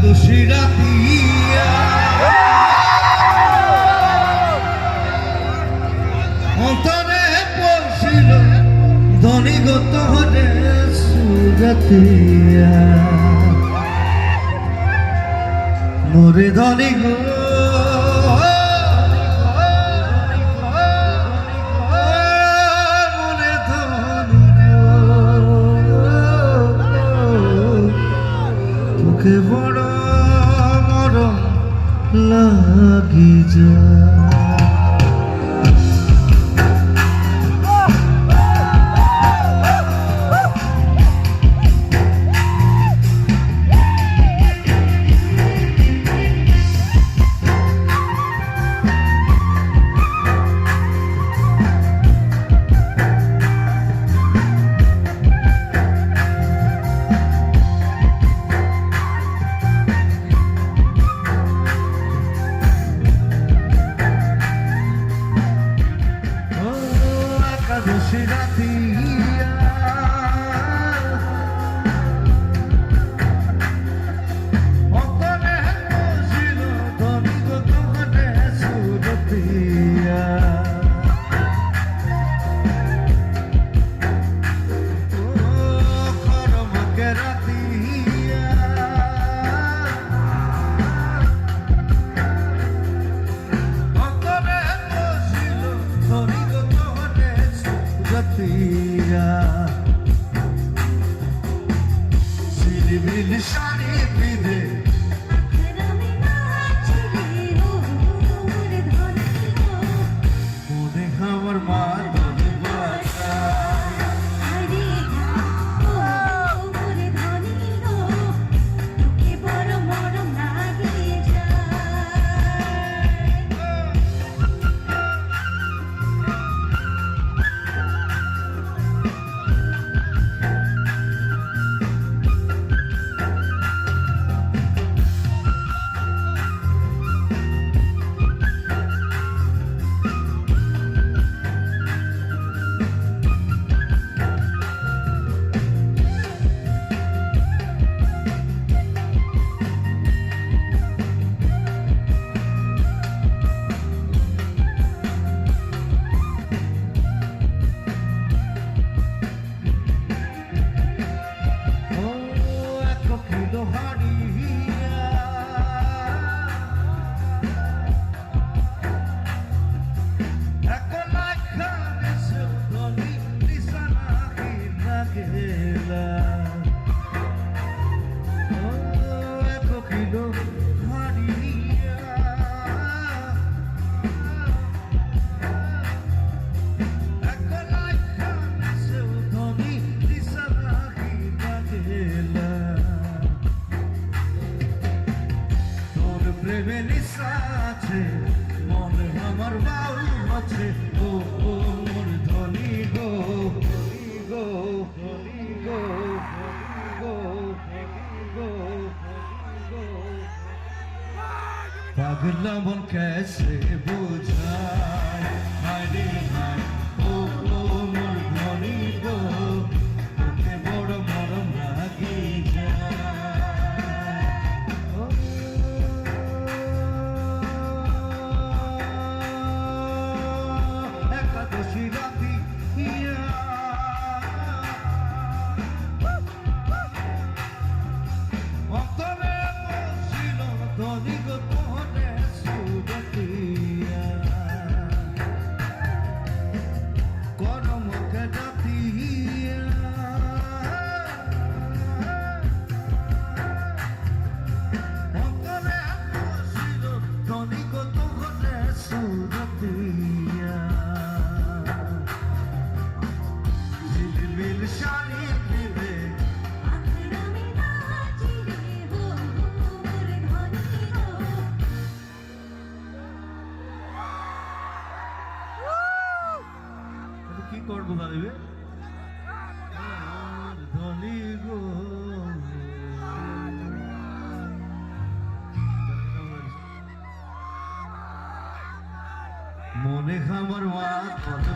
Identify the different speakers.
Speaker 1: একাদশী রাতিয়া অন্তরে পড়ছিল ধনীগত হরে সুরতিয়া মোরে ধনী গো বড় মরম লাগি যায় একাদশী রাতিয়া অন্তরে পড়ছিল ধনীগত হরে সুরতিয়া খরমকে রাতিয়া অন্তরে পড়ছিল ধনীগত হরে ঝিলিমিলি শাড়ি পিঁধে মনে আমার মা ধনী প্রেমে নিশা আছে মনে আমার বাউল আছে ও ও মোর ধনী গো ধনী গো ধনী গো গো গো গো পাগলা মন कैसे বুঝায় হায় রে হায় ও ও মোর ধনী গো তোকে বড় মরম লাগি যায় কি করবো দাঁড়িয়ে ধনী গো মনে খামার মা কত